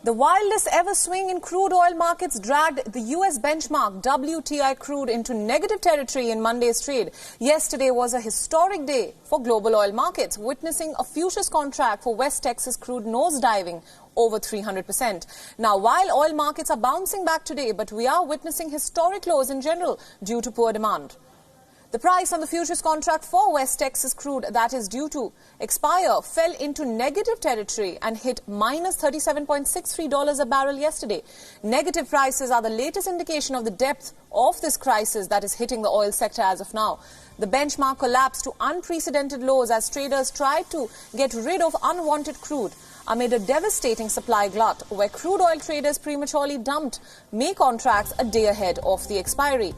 The wildest ever swing in crude oil markets dragged the US benchmark WTI crude into negative territory in Monday's trade. Yesterday was a historic day for global oil markets, witnessing a futures contract for West Texas crude nosediving over 300%. Now, while oil markets are bouncing back today, but we are witnessing historic lows in general due to poor demand. The price on the futures contract for West Texas crude that is due to expire fell into negative territory and hit minus $37.63 a barrel yesterday. Negative prices are the latest indication of the depth of this crisis that is hitting the oil sector as of now. The benchmark collapsed to unprecedented lows as traders tried to get rid of unwanted crude amid a devastating supply glut, where crude oil traders prematurely dumped May contracts a day ahead of the expiry.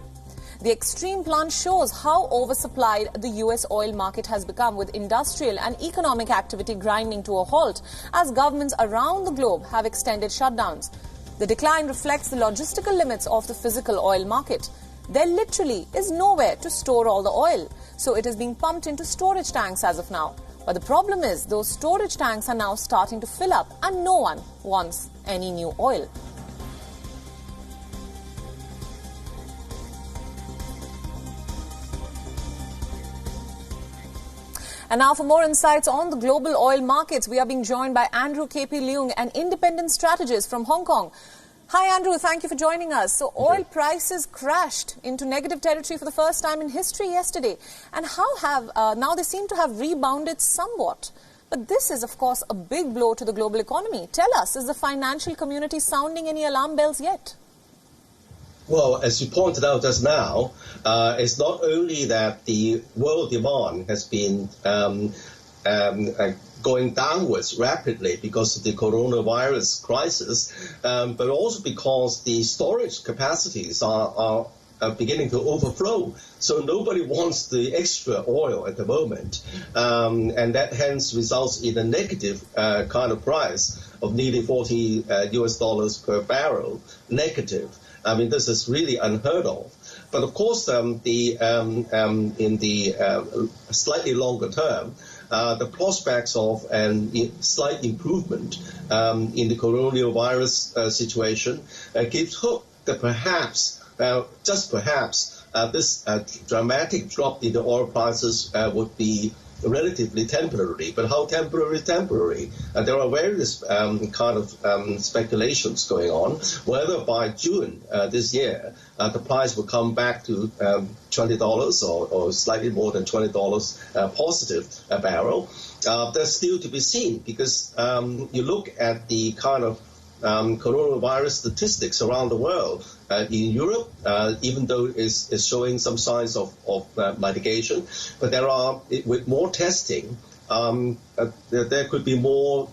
The extreme plunge shows how oversupplied the US oil market has become, with industrial and economic activity grinding to a halt as governments around the globe have extended shutdowns. The decline reflects the logistical limits of the physical oil market. There literally is nowhere to store all the oil, so it is being pumped into storage tanks as of now. But the problem is those storage tanks are now starting to fill up and no one wants any new oil. And now for more insights on the global oil markets, we are being joined by Andrew KP Leung, an independent strategist from Hong Kong. Hi, Andrew. Thank you for joining us. So oil prices crashed into negative territory for the first time in history yesterday. And now they seem to have rebounded somewhat. But this is, of course, a big blow to the global economy. Tell us, is the financial community sounding any alarm bells yet? Well, as you pointed out just now, it's not only that the world demand has been going downwards rapidly because of the coronavirus crisis, but also because the storage capacities are beginning to overflow. So nobody wants the extra oil at the moment, and that hence results in a negative kind of price of nearly $40 US per barrel negative. I mean, this is really unheard of. But of course, in the slightly longer term, the prospects of a slight improvement in the coronavirus situation gives hope that perhaps, just perhaps, this dramatic drop in the oil prices would be relatively temporary. But how temporary is temporary? There are various kind of speculations going on, whether by June this year the price will come back to $20 or slightly more than $20 positive a barrel. That's still to be seen, because you look at the kind of coronavirus statistics around the world. In Europe, even though it's showing some signs of mitigation, but there are, with more testing, there could be more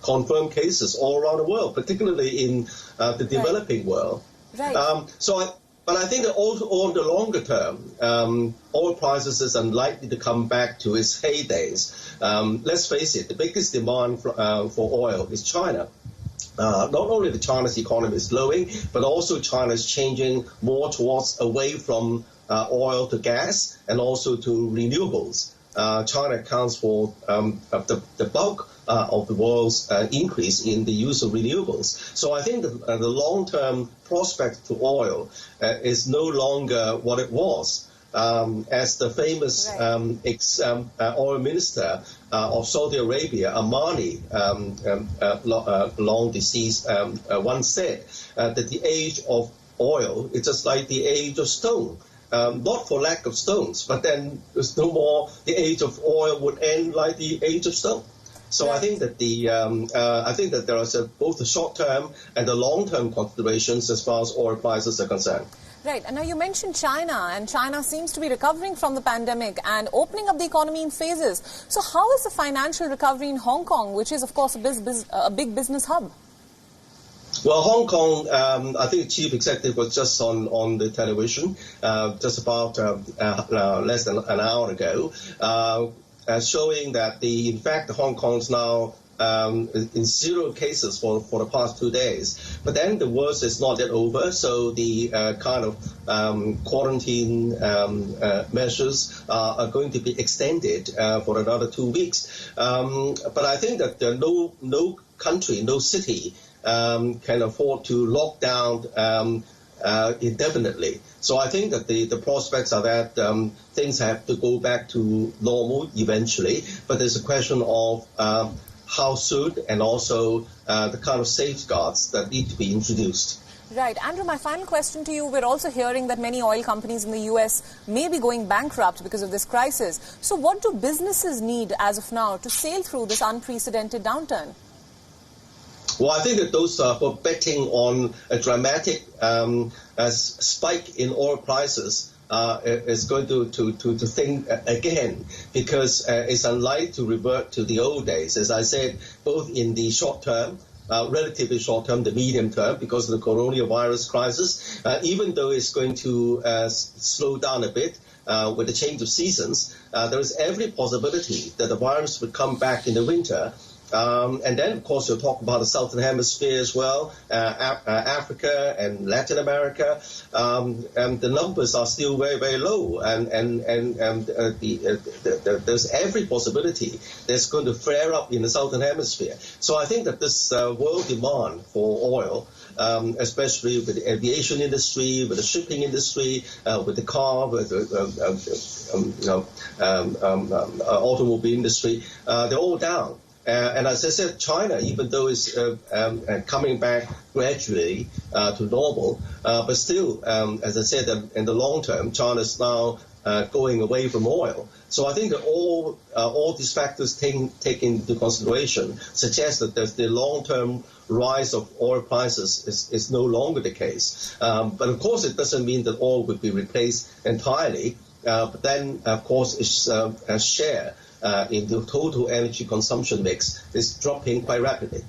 confirmed cases all around the world, particularly in the developing world. Right. But I think that also on the longer term, oil prices is unlikely to come back to its heydays. Let's face it, the biggest demand for oil is China. Not only the China's economy is slowing, but also China is changing more towards away from oil to gas and also to renewables. China accounts for the bulk of the world's increase in the use of renewables. So I think the long-term prospect for oil is no longer what it was. As the famous ex-oil minister of Saudi Arabia, Amani, long deceased, once said that the age of oil is just like the age of stone. Not for lack of stones, but then there's no more. The age of oil would end like the age of stone. So I think that there are both the short-term and the long-term considerations as far as oil prices are concerned. Right. And now you mentioned China, and China seems to be recovering from the pandemic and opening up the economy in phases. So how is the financial recovery in Hong Kong, which is, of course, a big business hub? Well, Hong Kong, I think the chief executive was just on the television just about less than an hour ago, showing that in fact, Hong Kong is now in 0 cases for the past 2 days. But then the worst is not yet over, so the kind of quarantine measures are going to be extended for another 2 weeks. But I think that no country, no city can afford to lock down indefinitely. So I think that the prospects are that things have to go back to normal eventually, but there's a question of how soon and also the kind of safeguards that need to be introduced. Right. Andrew, my final question to you. We're also hearing that many oil companies in the US may be going bankrupt because of this crisis. So what do businesses need as of now to sail through this unprecedented downturn? Well, I think that those who are betting on a dramatic spike in oil prices is going to think again, because it's unlikely to revert to the old days. As I said, both in the short term, relatively short term, the medium term, because of the coronavirus crisis, even though it's going to slow down a bit with the change of seasons, there is every possibility that the virus would come back in the winter. And then, of course, you'll talk about the Southern Hemisphere as well, Africa and Latin America. And the numbers are still very, very low. And there's every possibility that's going to flare up in the Southern Hemisphere. So I think that this world demand for oil, especially with the aviation industry, with the shipping industry, with the car, with the automobile industry, they're all down. And as I said, China, even though it's coming back gradually to normal, but still, as I said, in the long term, China's now going away from oil. So I think that all these factors taken into consideration suggest that the long-term rise of oil prices is no longer the case. But of course, it doesn't mean that oil would be replaced entirely. But then, of course, its share in the total energy consumption mix is dropping quite rapidly.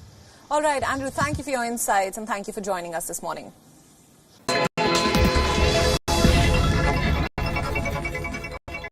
All right, Andrew, thank you for your insights and thank you for joining us this morning.